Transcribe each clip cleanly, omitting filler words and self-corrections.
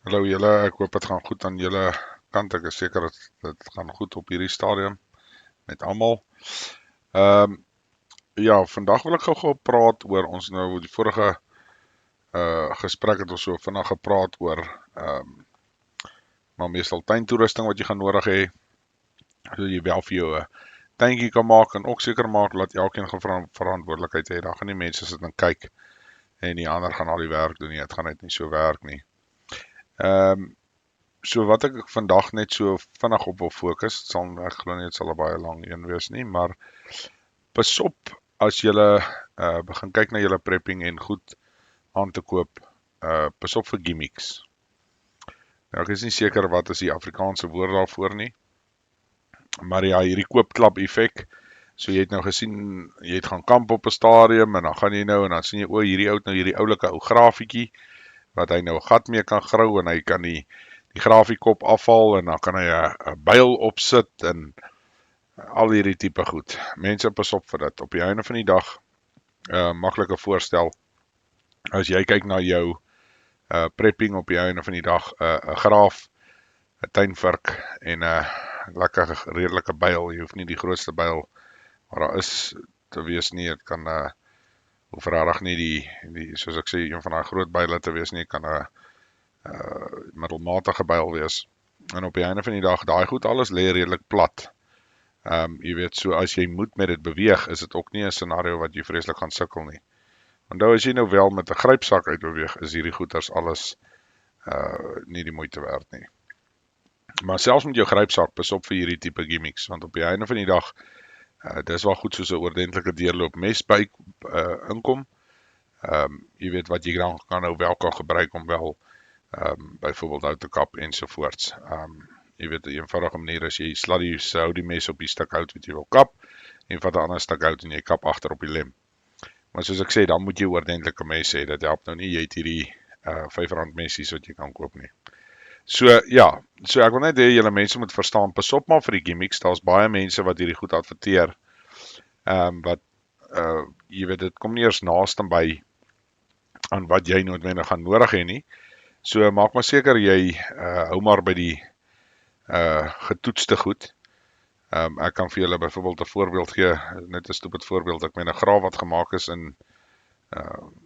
Hallo julle, ek hoop dit gaan goed aan julle kant. Ek is seker dit gaan goed op hierdie stadium met almal. Ehm ja, vandag wil ek gou praat oor ons nou die vorige gesprek het ons so vinnig gepraat oor maar meestal tuintoerusting wat jy gaan nodig hê. So jy wel vir jou 'n tuintjie kan maak en ook seker maak dat elkeen verantwoordelikheid het. Daar gaan nie mense sit en kyk en die ander gaan al die werk doen nie. Dit gaan net nie so werk nie. Ehm So wat ek vandag net so vinnig op wil fokus, ek glo nie dit sal 'n baie lang een wees nie, maar pas op as jy begin kyk na julle prepping en goed aan te koop, pas op vir gimmicks. Nou ek is nie seker wat is die Afrikaanse woord daarvoor nie, maar ja, hierdie koopklap effek. So jy het nou gesien, jy het gaan kamp op 'n stadium en dan gaan jy nou en dan sien jy o, hierdie oulike ou grafietjie wat hy nou 'n gat mee kan grou en hy kan die grafiekop afhaal en dan kan hy 'n byl opsit en al hierdie tipe goed. Mense pas op vir dit. Op die einde van die dag, maklike voorstel, as jy kyk na jou prepping op die einde van die dag, 'n graaf, 'n tuinvark en 'n lekker redelike byl. Jy hoef nie die grootste byl maar daar is te wees nie. Dit kan hoef regtig nie die soos ek sê een van daai groot byle te wees nie, kan 'n middelmatige byl wees. En op die einde van die dag, daai goed alles lê redelik plat. Jy weet, so as jy moet met dit beweeg, is dit ook nie 'n scenario wat jy vreeslik gaan sukkel nie. Onthou as jy nou wel met 'n grypsak uitbeweeg, is hierdie goeders alles nie die moeite werd nie. Maar selfs met jou grypsak, pas op vir hierdie tipe gimmicks, want op die einde van die dag, dis wel goed soos 'n ordentlike deurloop mes by inkom. Jy weet wat jy dan kan nou wel kan gebruik om wel byvoorbeeld hout te kap ensovoorts. Jy weet 'n eenvoudige manier is jy hou die mes op die stuk hout wat jy wil kap en vat 'n ander stuk hout en jy kap agter op die lem. Maar soos ek sê, dan moet jy oordentlike mes hê. Dit help nou nie jy het hierdie R5 messies wat jy kan koop nie. So ja, so ek wil net hê julle mense moet verstaan, pas op maar vir die gimmicks. Daar's baie mense wat hierdie goed adverteer. Wat jy weet dit kom nie eers naaste by aan wat jy noodwendig gaan nodig hê nie. So maak maar seker jy hou maar by die getoetste goed. Ek kan vir julle byvoorbeeld 'n voorbeeld gee, net 'n stupid voorbeeld. Ek meen 'n graaf wat gemaak is in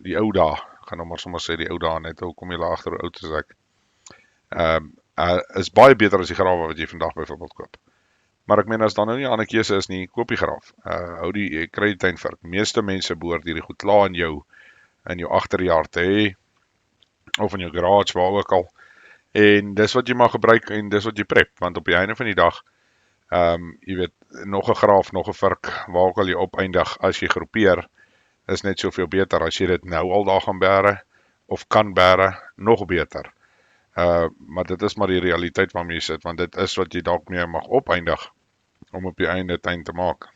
die ou dae, gaan nou maar sommer sê die ou dae, net hoe kom jy daar agter hoe oud is ek. Is baie beter as die grawe wat jy vandag byvoorbeeld koop. Maar ek meen as dan nou nie 'n ander keuse is nie, koop die graaf. Kry die tuinvark. Meeste mense behoort hierdie goed klaar in jou agterjaar te hê of in jou garage, waar ook al. En dis wat jy mag gebruik en dis wat jy prep, want op die einde van die dag, jy weet, nog 'n graaf, nog 'n vark, waar ook al jy opeindig, as jy groepeer, is net soveel beter. As jy dit nou al daar gaan bære, of kan bære, nog beter. Maar dit is maar die realiteit waarmee jy sit, want dit is wat jy dalk mee mag opeindig, om op die einde tuin te maak.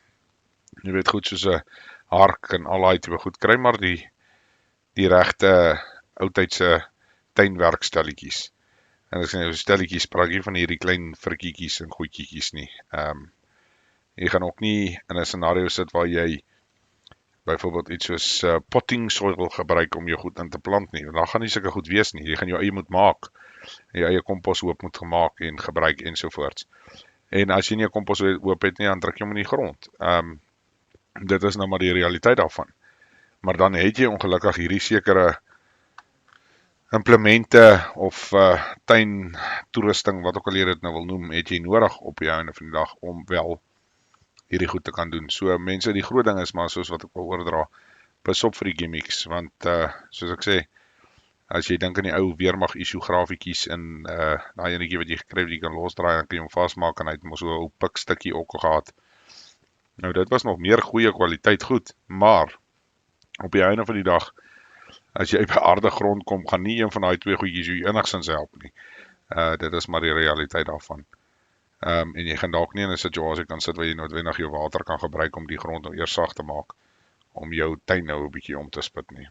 Jy weet goed, soos 'n hark en al daai tipe goed, kry maar die regte oudtydse tuinwerkstelletjies. En as jy nou stelletjies praat hier van hierdie klein frikkietjies en goedjietjies nie. Jy gaan ook nie in 'n scenario sit waar jy byvoorbeeld iets soos potting soil gebruik om jou goed in te plant nie. Dan gaan nie sulke goed wees nie. Jy gaan jou eie moet maak. Jou eie komposhoop moet gemaak en gebruik ensovoorts. En as jy nie 'n komposhoop het nie, dan druk jy hom in die grond. Dit is nou maar die realiteit daarvan. Maar dan het jy ongelukkig hierdie sekere implemente of tuin toerusting, wat ook al jy dit nou wil noem, het jy nodig op die einde van die dag om wel hierdie goed te kan doen. So mense, die groot ding is maar soos wat ek wil oordra, pas op vir die gimmicks, want soos ek sê, as jy dink aan die ou weermag issue grafietjies en daai enetjie wat jy gekry het, jy kan losdraai en kan jy hom vasmaak en hy het mos so 'n ou pikstukkie ook gehad. Nou dit was nog meer goeie kwaliteit goed, maar op die einde van die dag, as jy by aardige grond kom, gaan nie een van daai twee goedjies jou enigstens help nie. Dit is maar die realiteit daarvan. En jy gaan dalk nie in 'n situasie kan sit waar jy noodwendig jou water kan gebruik om die grond nou eers sag te maak, om jou tuin nou 'n bietjie om te spit nie.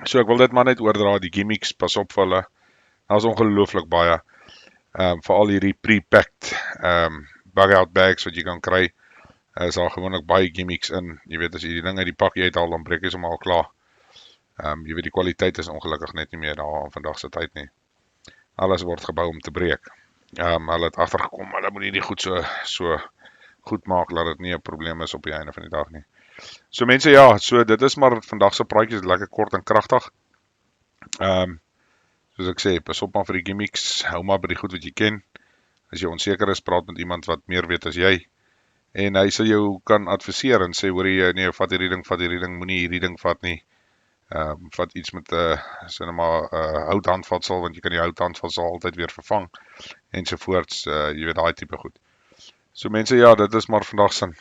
So ek wil dit maar net oordra, die gimmicks, pas op vir hulle. Daar's ongelooflik baie, veral hierdie pre-packed bug-out bags wat jy kan kry, is daar gewoonlik baie gimmicks in. Jy weet, as jy die ding uit die pakkie uithaal, dan breek jy sommer al klaar. Jy weet die kwaliteit is ongelukkig net nie meer daar in vandag se tyd nie. Alles word gebou om te breek. Hulle het agtergekom, hulle moet nie goed so goed maak dat dit nie 'n probleem is op die einde van die dag nie. So mense, ja, so dit is maar vandag se praatjies, lekker kort en kragtig. Soos ek sê, pas op maar vir die gimmicks, hou maar by die goed wat jy ken. As jy onseker is, praat met iemand wat meer weet as jy. En hy sal jou kan adviseer en sê, hoor jy, nee, vat hierdie ding, moenie hierdie ding vat nie. Vat iets met 'n hout handvatsel, want jy kan die hout handvatsel altyd weer vervang ensovoorts, jy weet daai tipe goed. So mense, ja, dit is maar vandag se